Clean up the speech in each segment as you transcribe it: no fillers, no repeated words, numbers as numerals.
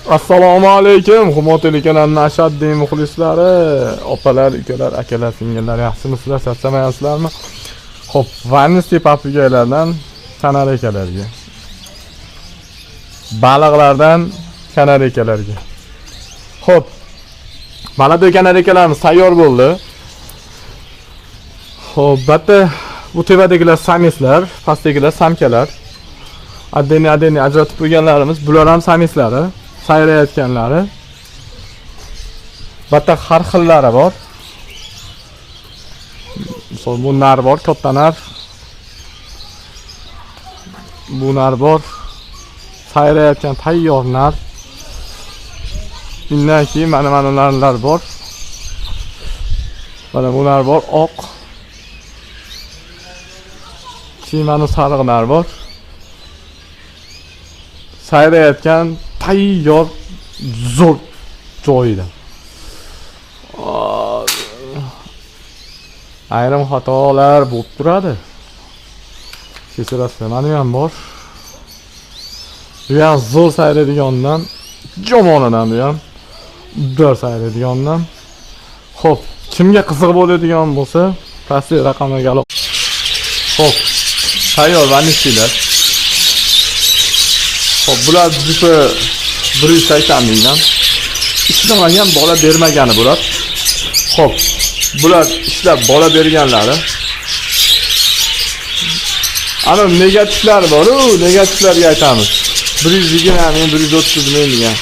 Assalomu alaykum, hurmatli kanalning ashaddiy muxlislari, opalar, ukalar, akalar, singillar, yaxshimisizlar, charchamaysizlarmi? Xo'p, Vannisti papigalardan kanarekalarga, baliqlardan kanarekalarga. Xo'p, mana bu kanarekalarimiz tayyor bo'ldi. Xo'p, bitta bu tepadagilar samislar, pastdagilar samkalar. Adeni ajratib qo'yganlarimiz, bular ham samislari. Sayrayotganlari. Bitta har xillari bor. Misol bu nar bor, katta nar. Bu nar bor. Sayrayotgan tayyor nar. Bundan keyin mana narlar bor. Mana bu nar bor, oq. Keyin mana sariq nar bor. Sayrayotgan tayyor zo'r joyida. Ayrim xatolar bo'lib turadi. Kechirasiz, mana ham bor. Bu ham zo'r sayraydigandan, yomonidan bu ham uddar sayraydigandan. Xo'p, kimga qiziq bo'ladigan bo'lsa, pastki raqamlarga aloqa. Xo'p, tayyor vannistilar. Xo'p, bular juda 180 mingdan. Ishlamagan bola bermagani bular. Xo'p, bular ishlab bola berganlari. Ana negativlar bor-ku, negativlarga aytamiz. 120 ming, 130 ming degan.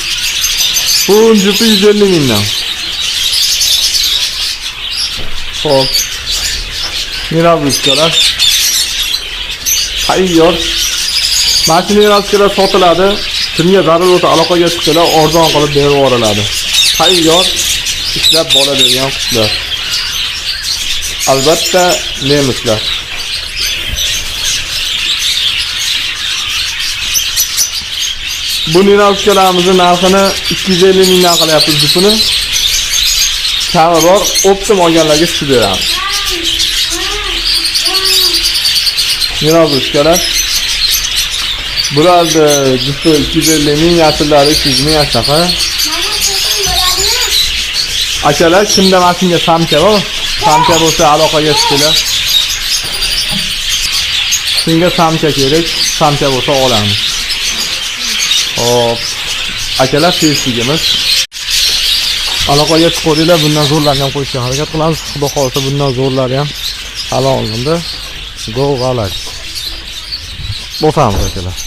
Bu juda 150 mingdan. Xo'p. Mirabuzkalar. Tayyor. Mashinalar sotiladi. Kimga zarur bo'lsa aloqaga chiqinglar, arzon qilib berib yuboriladi. Tayyor ishlab bola bergan qushlar. Albatta nemislar. Bu niralkalarimizni narxini 250 mingdan qilyapmiz buni. Kami bor, optim olganlarga tushib beramiz. Niralkalar bularni juda 250 ming, yashillari 300 ming ashaqa. Akalar, kimda mashinga samka bor? Samka bo'lsa aloqaga chiqinglar. Kimga samka kerak? Samka bo'lsa olamiz. Hop. Akalar, Facebookimiz. Aloqaga chiqinglar, bundan zo'rlarni ham qo'yishga harakat qilamiz. Xudo xolisa bundan zo'rlari ham halol bo'ldi. Go g'alak. Bo'samiz akalar.